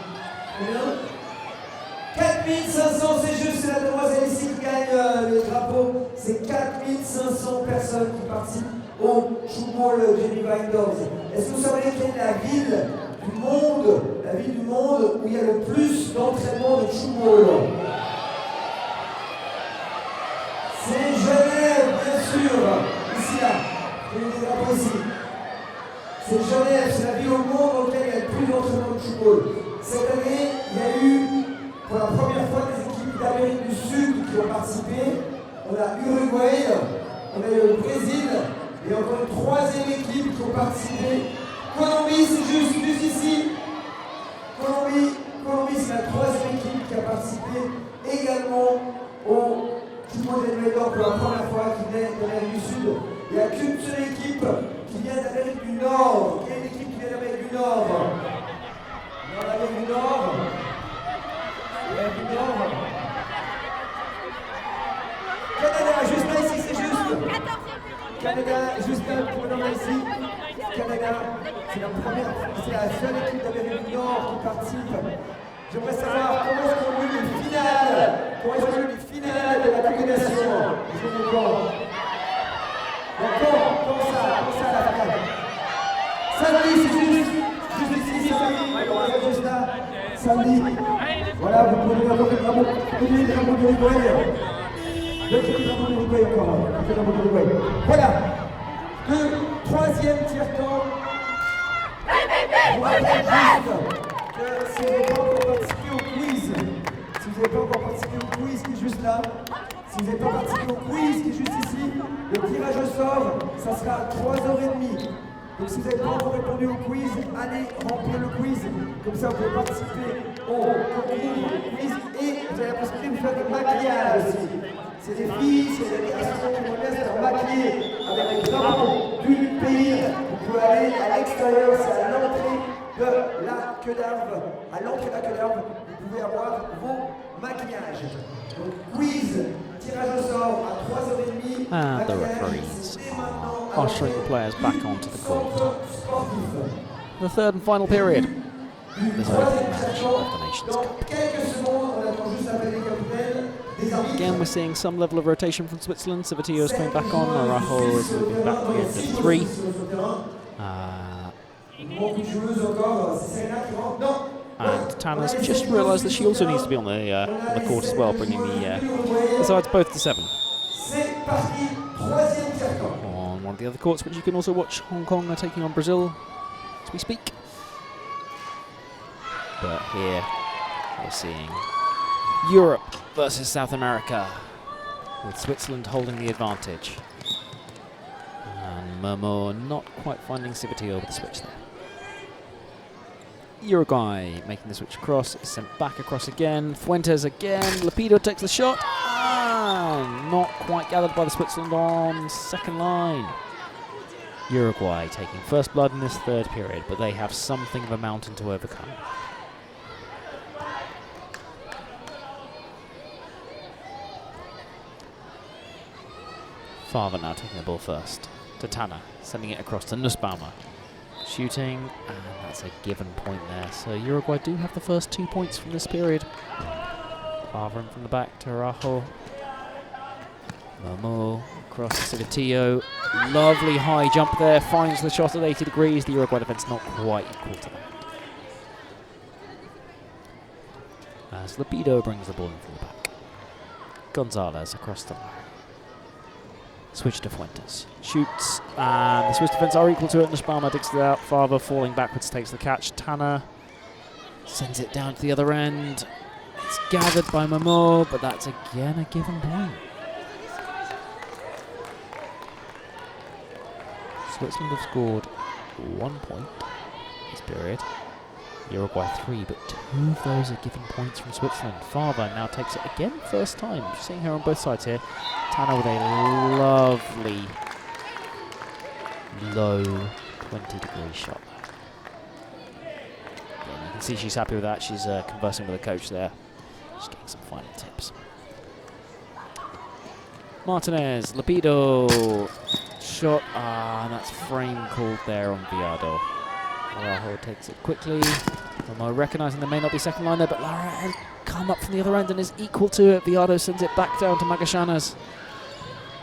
4500, c'est juste, c'est la demoiselle ici qui gagne le drapeau. C'est 4500 personnes qui participent au Tchoukball Geneva Indoors. Est-ce que vous savez quelle est la ville du monde où il y a le plus d'entraînement de Tchoukball? C'est Genève, bien sûr. Ici, là. Il y a des drapeaux ici. C'est Genève, c'est la ville au monde dans laquelle il y a le plus d'entraînement de Tchoukball. Cette année, il y a eu pour la première fois des équipes d'Amérique du Sud qui ont participé. On a Uruguay, on a le Brésil et encore une troisième équipe qui ont participé. Colombie, c'est juste ici. Colombie, c'est la troisième équipe qui a participé également au Tchoukball Nations pour la première fois qui vient d'Amérique du Sud. Il n'y a qu'une seule équipe qui vient d'Amérique du Nord. Quelle équipe qui vient d'Amérique du Nord? Dans l'Amérique du Nord. Canada, juste là ici, c'est juste. Canada, juste là, pour là ici. Canada, c'est la seule équipe d'Amérique du Nord qui participe. J'aimerais savoir comment est-ce qu'on a eu les finales de la Coupe des Nations. Comment ça la finale? Samedi, c'est juste ici, juste là. Samedi. Voilà, vous pouvez avoir le drapeau d'Uruguay. Le drapeau d'Uruguay encore. Le drapeau d'Uruguay. Voilà. Le troisième tiers-temps. On va faire juste que si vous n'avez pas encore participé au quiz, qui est juste là, si vous n'avez pas participé au quiz qui est juste ici, le tirage au sort, ça sera à 3h30. Donc si vous n'avez pas encore répondu au quiz, allez remplir le quiz. Comme ça, vous pouvez participer au quiz et vous avez la possibilité de faire des maquillages aussi. C'est des filles, c'est des garçons qui vont bien se faire maquiller avec les drapeaux du pays. Vous pouvez aller à l'extérieur, c'est à l'entrée de la queue d'arbre. À l'entrée de la queue d'arbre, vous pouvez avoir vos maquillages. Donc quiz, tirage au sort à 3h30. And the referees are ushering the players back onto the court. The third and final period. This opening match of the Nations Cup. Again, we're seeing some level of rotation from Switzerland. Savatio is coming back on. Arajo is moving back to the end of 3. And Tanner's just realised that she also needs to be on the court as well, bringing the sides both to 7. On one of the other courts, which you can also watch, Hong Kong are taking on Brazil as we speak. But here we're seeing Europe versus South America, with Switzerland holding the advantage. And Momo not quite finding Savatio with the switch there. Uruguay making the switch across, is sent back across again. Fuentes again, Lapido takes the shot. Not quite gathered by the Switzerland on second line. Uruguay taking first blood in this third period, but they have something of a mountain to overcome. Farver now taking the ball first to Tanner, sending it across to Nussbaumer. Shooting, and that's a given point there. So Uruguay do have the first 2 points from this period. Farver in from the back to Arajo. Momo across to Savatio. Lovely high jump there, finds the shot at 80 degrees. The Uruguay defence not quite equal to that. As Lapido brings the ball in from the back. Gonzalez across the line. Switch to Fuentes. Shoots, and the Swiss defence are equal to it. Nussbaumer digs it out. Farver falling backwards takes the catch. Tanner sends it down to the other end. It's gathered by Momo, but that's again a given point. Switzerland have scored 1 point this period. Uruguay 3, but 2 of those are given points from Switzerland. Farver now takes it again, first time. You're seeing her on both sides here. Tanner with a lovely low 20-degree shot. And you can see she's happy with that. She's conversing with the coach there. Just getting some final tips. Martinez, Lapido, shot, and that's frame called there on Viado. Araujo takes it quickly. Momo recognising there may not be second line there, but Lara has come up from the other end and is equal to it. Viado sends it back down to Magallanes,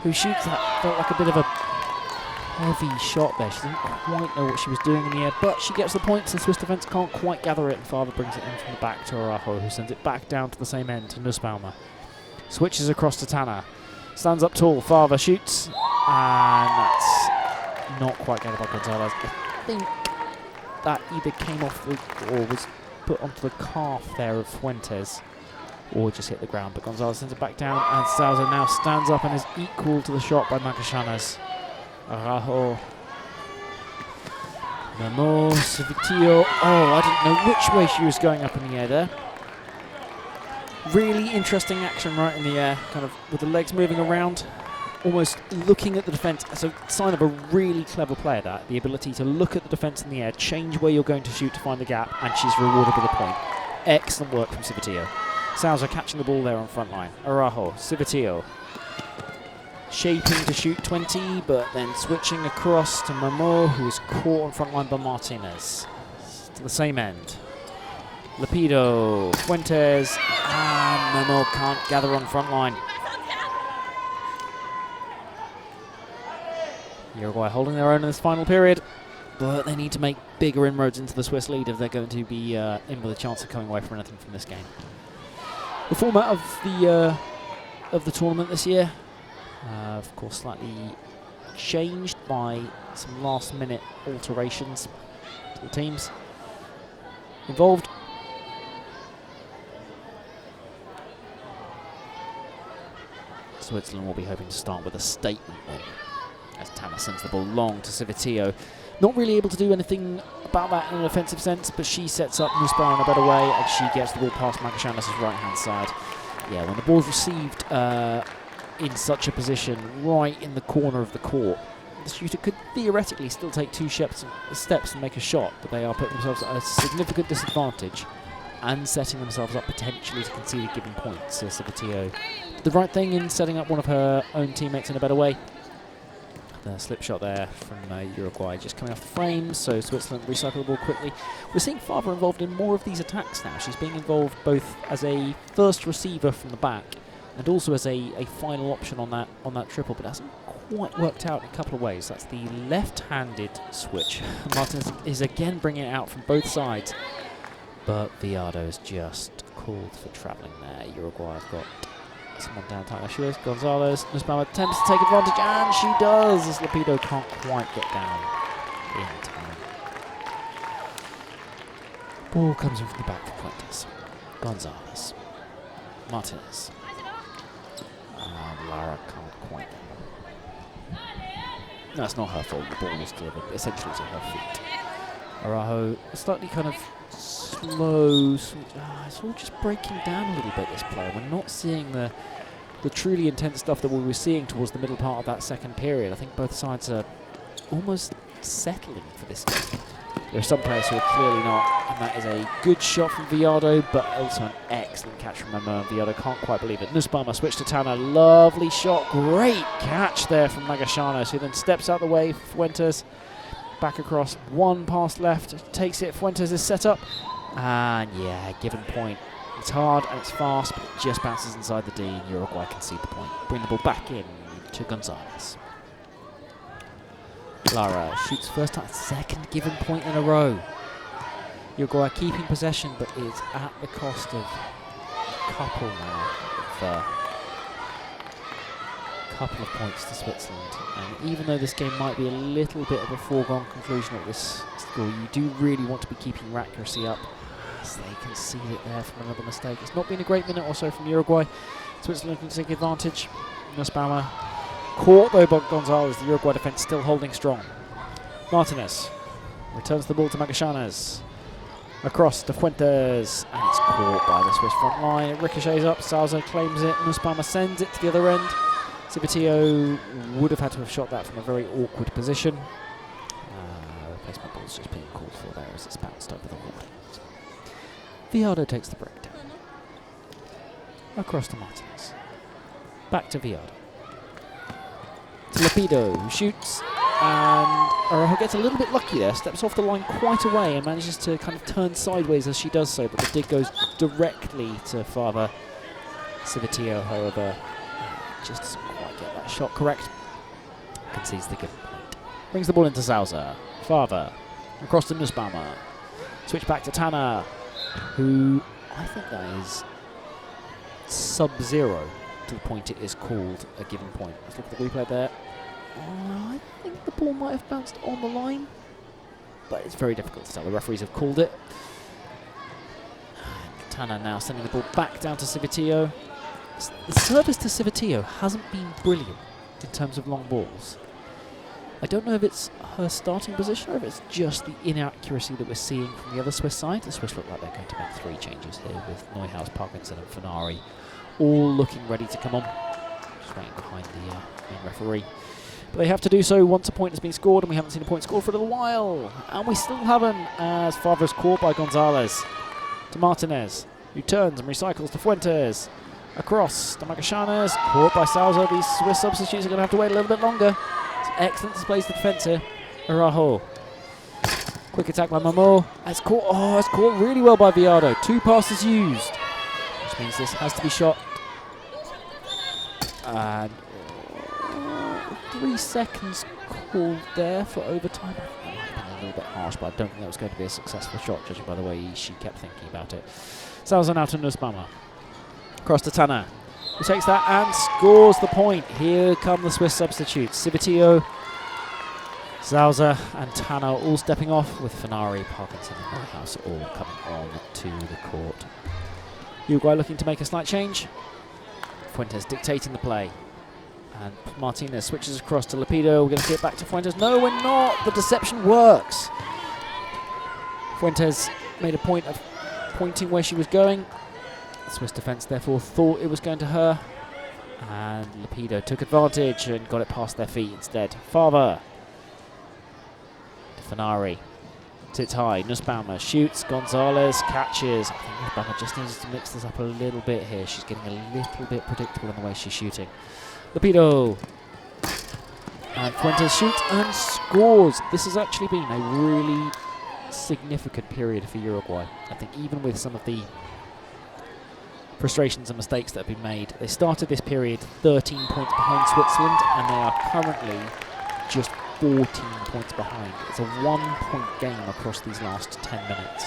who shoots that. Felt like a bit of a heavy shot there. She didn't quite know what she was doing in the air, but she gets the points and Swiss defence can't quite gather it. And Father brings it in from the back to Araujo, who sends it back down to the same end to Nussbaumer. Switches across to Tanner. Stands up tall. Father shoots, and that's not quite gathered by Gonzalez. I think that either came off or was put onto the calf there of Fuentes, or just hit the ground. But Gonzalez sends it back down, and Sousa now stands up and is equal to the shot by Magallanes. Araujo. Momo, Civitillo. Oh, I didn't know which way she was going up in the air there. Really interesting action right in the air, kind of with the legs moving around, almost looking at the defence as a sign of a really clever player, that the ability to look at the defence in the air, change where you're going to shoot to find the gap, and she's rewarded with a point. Excellent work from Civitillo. Sousa catching the ball there on front line. Araujo, Civitillo. Shaping to shoot 20, but then switching across to Momo, who is caught on front line by Martinez. To the same end. Lapido, Fuentes, and Momo can't gather on front line. Uruguay holding their own in this final period, but they need to make bigger inroads into the Swiss lead if they're going to be in with a chance of coming away from anything from this game. The format of the tournament this year, of course, slightly changed by some last-minute alterations to the teams involved. Switzerland will be hoping to start with a statement win, as Tanner sends the ball long to Civitillo. Not really able to do anything about that in an offensive sense, but she sets up Nussbaumer in a better way, and she gets the ball past Magallanes' right-hand side. Yeah, when the ball's received in such a position, right in the corner of the court, the shooter could theoretically still take two steps and make a shot, but they are putting themselves at a significant disadvantage and setting themselves up potentially to concede a given point. So Civitillo did the right thing in setting up one of her own teammates in a better way. The slip shot there from Uruguay just coming off the frame, so Switzerland recycle the ball quickly. We're seeing Favre involved in more of these attacks now. She's being involved both as a first receiver from the back and also as a final option on that triple, but it hasn't quite worked out in a couple of ways. That's the left-handed switch. Martinez is again bringing it out from both sides, but Viado is just called for travelling there. Uruguay have got someone down tight. There she is, Gonzalez. Nussbaumer attempts to take advantage, and she does, as Lapido can't quite get down in time. Ball comes in from the back for Fuentes. Gonzalez. Martinez. Lara can't quite. That's not her fault. The ball was delivered essentially to her feet. Araujo, slightly kind of slow. It's all just breaking down a little bit, this player. We're not seeing the truly intense stuff that we were seeing towards the middle part of that second period. I think both sides are almost settling for this game. There are some players who are clearly not, and that is a good shot from Viado, but also an excellent catch from Momo, and Viado can't quite believe it. Nussbaumer switch to Tanner, lovely shot, great catch there from Magallanes, who then steps out the way. Fuentes back across, one pass left, takes it, Fuentes is set up, and yeah, given point. It's hard and it's fast, but it just bounces inside the D, and Uruguay concede the point. Bring the ball back in to Gonzalez. Lara shoots first time, second given point in a row. Uruguay keeping possession, but is at the cost of a couple now of couple of points to Switzerland. And even though this game might be a little bit of a foregone conclusion at this score, you do really want to be keeping your accuracy up, as they concede it there from another mistake. It's not been a great minute or so from Uruguay. Switzerland can take advantage. Nussbaumer caught though by Gonzalez, the Uruguay defence still holding strong. Martinez returns the ball to Magallanes. Across to Fuentes, and it's caught by the Swiss front line. It ricochets up, Sousa claims it, Nussbaumer sends it to the other end. Civitillo would have had to have shot that from a very awkward position. Replacement ball's just being called for there as it's bounced over the wall. Viado takes the breakdown. Across to Martinez. Back to Viado. to Lapido, who shoots, and Araujo gets a little bit lucky there, steps off the line quite away and manages to kind of turn sideways as she does so, but the dig goes directly to Father. Civitillo, however, just doesn't quite get that shot correct. Concedes the given point. Brings the ball into Sousa. Father, across to Nussbaumer. Switch back to Tanner, who I think that is sub-zero to the point it is called a given point. Let's look at the replay there. I think the ball might have bounced on the line, but it's very difficult to tell. The referees have called it. And Tanner now sending the ball back down to Civitillo. The service to Civitillo hasn't been brilliant in terms of long balls. I don't know if it's her starting position or if it's just the inaccuracy that we're seeing from the other Swiss side. The Swiss look like they're going to make 3 changes here with Neuhaus, Parkinson and Fenari all looking ready to come on. Just waiting behind the main referee. But they have to do so once a point has been scored, and we haven't seen a point scored for a little while. And we still haven't, as Favre is caught by Gonzalez. To Martinez, who turns and recycles to Fuentes. Across to Magallanes, caught by Sousa. These Swiss substitutes are going to have to wait a little bit longer. It's excellent displays the defence here. Araujo. Quick attack by Mamo. It's caught really well by Viado. 2 passes used, which means this has to be shot. And 3 seconds called there for overtime. That might have been a little bit harsh, but I don't think that was going to be a successful shot, judging by the way she kept thinking about it. Sousa now to Nussbaumer. Across to Tanner, who takes that and scores the point. Here come the Swiss substitutes. Civitillo, Sousa and Tanner all stepping off, with Fenari, Parkinson and Neuhaus all coming on to the court. Uruguay looking to make a slight change. Fuentes dictating the play. And Martinez switches across to Lapido. We're going to see it back to Fuentes. No, we're not. The deception works. Fuentes made a point of pointing where she was going. The Swiss defence therefore thought it was going to her. And Lapido took advantage and got it past their feet instead. Favre to Fenari. Sits high. Nussbaumer shoots. Gonzalez catches. I think Nussbaumer just needs to mix this up a little bit here. She's getting a little bit predictable in the way she's shooting. Lapido. And Fuentes shoots and scores. This has actually been a really significant period for Uruguay. I think even with some of the frustrations and mistakes that have been made, they started this period 13 points behind Switzerland, and they are currently just 14 points behind. It's a 1-point game across these last 10 minutes.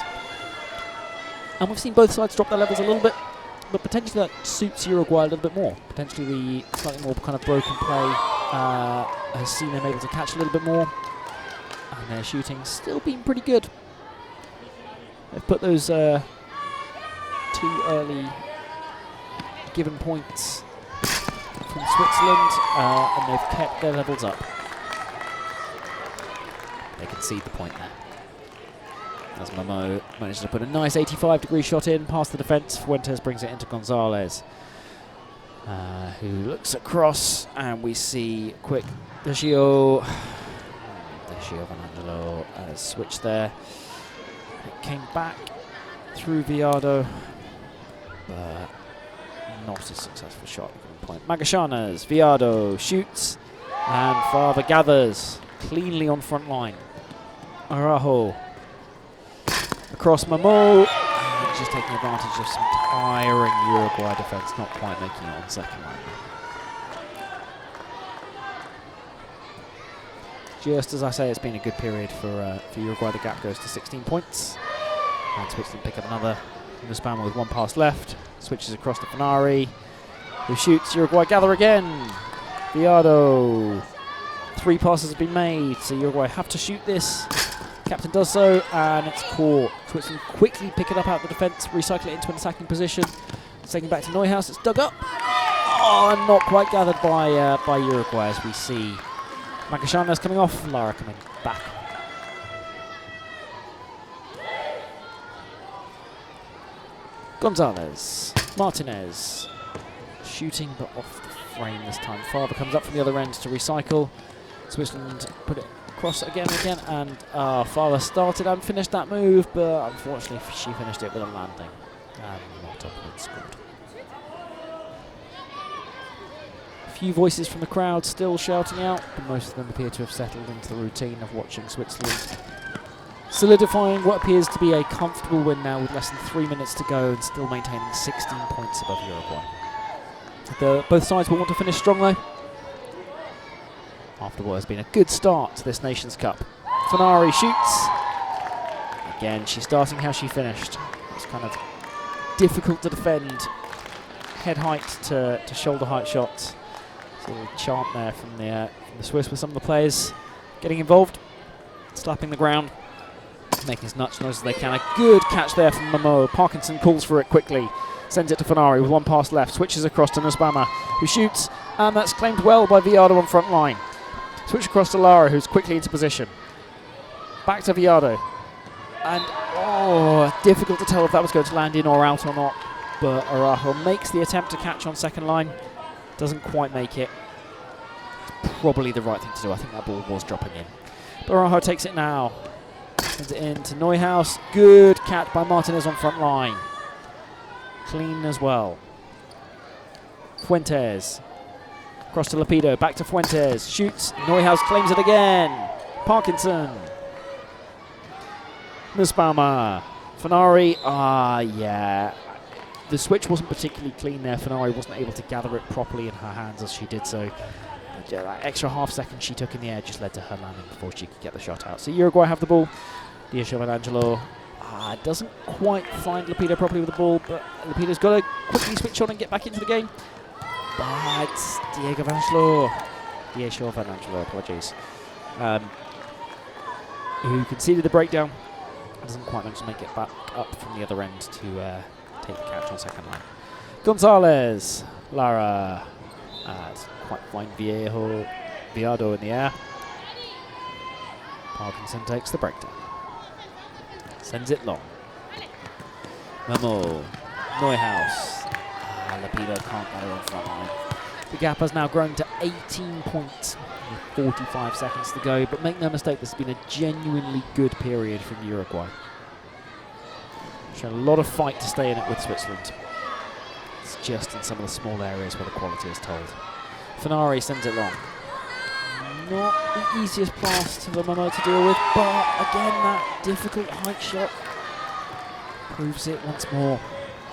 And we've seen both sides drop their levels a little bit, but potentially that suits Uruguay a little bit more. Potentially the slightly more kind of broken play has seen them able to catch a little bit more, and their shooting still been pretty good. They've put those 2 early given points from Switzerland, and they've kept their levels up. They concede the point there. As Mamo manages to put a nice 85-degree shot in past the defence, Fuentes brings it into Gonzalez, who looks across, and we see quick Deschio Van Angelo switch there. It came back through Viado, but not a successful shot. Point. Magallanes, Viado shoots, and Favre gathers cleanly on front line. Araujo across Mamo, and just taking advantage of some tiring Uruguay defence, not quite making it on second line. Just as I say, it's been a good period for Uruguay. The gap goes to 16 points, and Switzerland pick up another. Nussbaumer with 1 pass left, switches across to Fenari, who shoots. Uruguay gather again. Viado. 3 passes have been made, so Uruguay have to shoot this. Captain does so, and it's caught. Switzerland quickly pick it up out of the defence, recycle it into an attacking position. Taking back to Neuhaus, it's dug up. Oh, and not quite gathered by Uruguay, as we see Magallanes coming off, Lara coming back. Gonzalez, Martinez, shooting but off the frame this time. Favre comes up from the other end to recycle. Switzerland put it across again and again, and Favre started and finished that move, but unfortunately she finished it with a landing and not upward scored. few voices from the crowd still shouting out, but most of them appear to have settled into the routine of watching Switzerland solidifying what appears to be a comfortable win now with less than 3 minutes to go and still maintaining 16 points above Uruguay. Both sides will want to finish strong though, after what has been a good start to this Nations Cup. Fenari shoots. Again, she's starting how she finished. It's kind of difficult to defend head height to shoulder height shots. So a little chant there from the Swiss with some of the players getting involved, slapping the ground, making as much noise as they can. A good catch there from Momo. Parkinson calls for it quickly, sends it to Fenari with one pass left, switches across to Nussbaumer, who shoots, and that's claimed well by Viado on front line. Switch across to Lara, who's quickly into position. Back to Viado. And, difficult to tell if that was going to land in or out or not. But Araujo makes the attempt to catch on second line. Doesn't quite make it. It's probably the right thing to do. I think that ball was dropping in. But Araujo takes it now. Sends it in to Neuhaus. Good catch by Martinez on front line. Clean as well. Fuentes. Across to Lapido. Back to Fuentes. Shoots. Neuhaus claims it again. Parkinson. Nussbaumer. Fenari. Yeah. The switch wasn't particularly clean there. Fenari wasn't able to gather it properly in her hands as she did so. That extra half second she took in the air just led to her landing before she could get the shot out. So Uruguay have the ball. Diaz-Giovanangelo doesn't quite find Lapido properly with the ball, but Lapido's got to quickly switch on and get back into the game. But Diaz-Giovanangelo, apologies, who conceded the breakdown, doesn't quite manage to make it back up from the other end to take the catch on second line. Gonzalez, Lara, quite fine Viado in the air. Parkinson takes the breakdown. Sends it long. Momo, Neuhaus. Lapido can't get her on front line. The gap has now grown to 18 points with 45 seconds to go, but make no mistake, this has been a genuinely good period from Uruguay. Shown a lot of fight to stay in it with Switzerland. It's just in some of the small areas where the quality is told. Fenari sends it long. Not the easiest pass to the Momo to deal with, but again that difficult height shot proves it once more.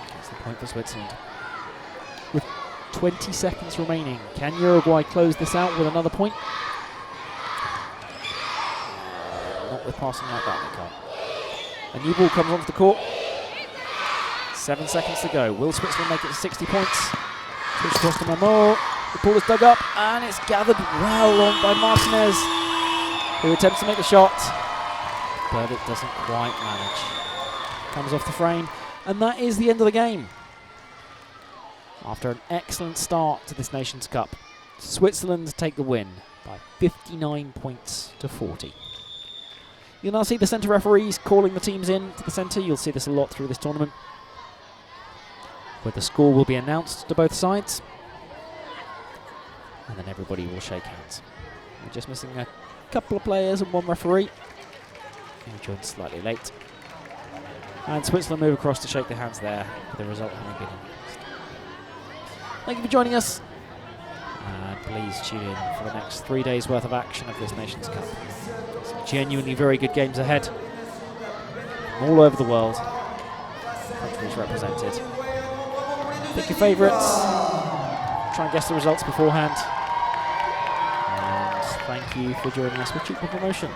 That's the point for Switzerland. With 20 seconds remaining, can Uruguay close this out with another point? Not with passing like that, they can't. A new ball comes onto the court. 7 seconds to go. Will Switzerland make it to 60 points? Switch across to Momo. The ball is dug up and it's gathered well on by Martinez, who attempts to make the shot, but it doesn't quite manage. Comes off the frame, and that is the end of the game. After an excellent start to this Nations Cup, Switzerland take the win by 59 points to 40. You'll now see the centre referees calling the teams in to the centre. You'll see this a lot through this tournament, where the score will be announced to both sides, and then everybody will shake hands. We're just missing a couple of players and one referee, who joined slightly late. And Switzerland move across to shake their hands there, with the result having been announced. Thank you for joining us, and please tune in for the next 3 days worth of action of this Nations Cup. Some genuinely very good games ahead, from all over the world, countries represented. Pick your favourites, try and guess the results beforehand, and thank you for joining us with Tchoukball Promotion.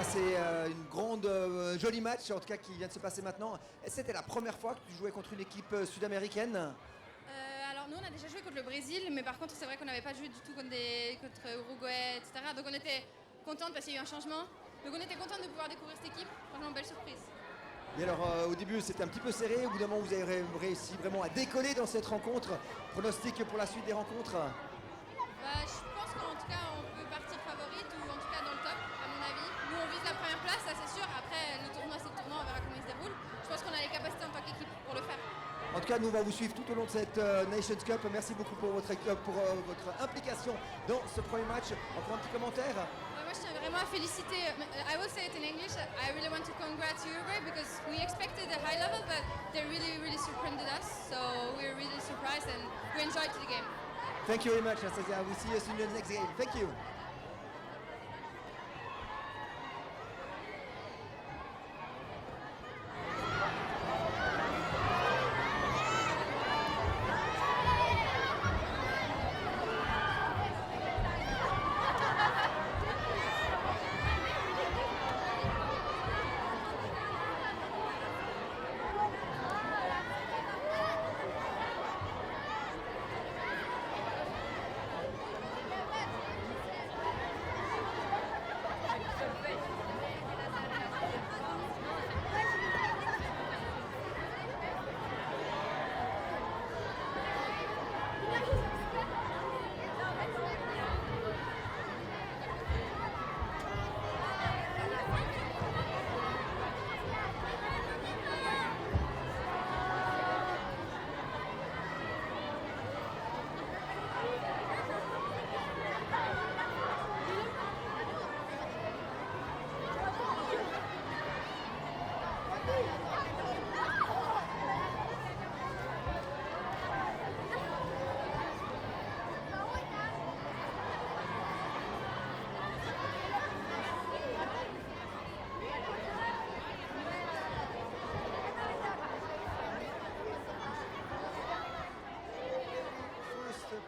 Voilà, c'est une grande, jolie match en tout cas qui vient de se passer maintenant. C'était la première fois que tu jouais contre une équipe sud-américaine? Alors nous on a déjà joué contre le Brésil, mais par contre c'est vrai qu'on n'avait pas joué du tout contre Uruguay, etc. Donc on était contente parce qu'il y a eu un changement. Donc on était contente de pouvoir découvrir cette équipe. Franchement, belle surprise. Et alors au début c'était un petit peu serré, au bout d'un moment vous avez réussi vraiment à décoller dans cette rencontre. Pronostic pour la suite des rencontres? Je pense qu'en tout cas on peut partir favorite ou en tout cas dans le top à mon avis. Nous on vise la première place, ça c'est sûr. Après le tournoi c'est le tournoi, on verra comment il se déroule. Je pense qu'on a les capacités en tant qu'équipe pour le faire. En tout cas, nous on va vous suivre tout au long de cette Nations Cup. Merci beaucoup pour votre implication dans ce premier match. Encore un petit commentaire? Moi je tiens vraiment à féliciter, I will say it in English, I really want to congratulate Uruguay because we expected a high level but they really surprised us, so we're really surprised and we enjoyed the game. Thank you very much, Anastasia. We'll see you soon in the next game. Thank you.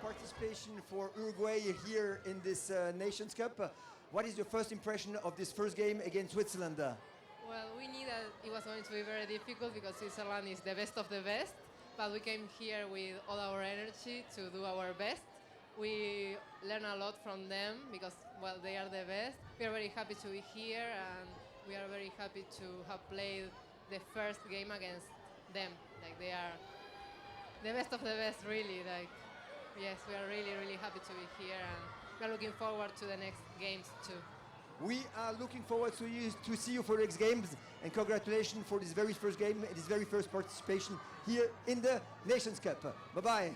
Participation for Uruguay here in this Nations Cup. What is your first impression of this first game against Switzerland? Well, we knew that it was going to be very difficult because Switzerland is the best of the best, but we came here with all our energy to do our best. We learn a lot from them because, well, they are the best. We are very happy to be here and we are very happy to have played the first game against them. Like, they are the best of the best, really. Like, yes, we are really happy to be here and we are looking forward to the next games too. We are looking forward to see you for the next games and congratulations for this very first game and this very first participation here in the Nations Cup. Bye-bye.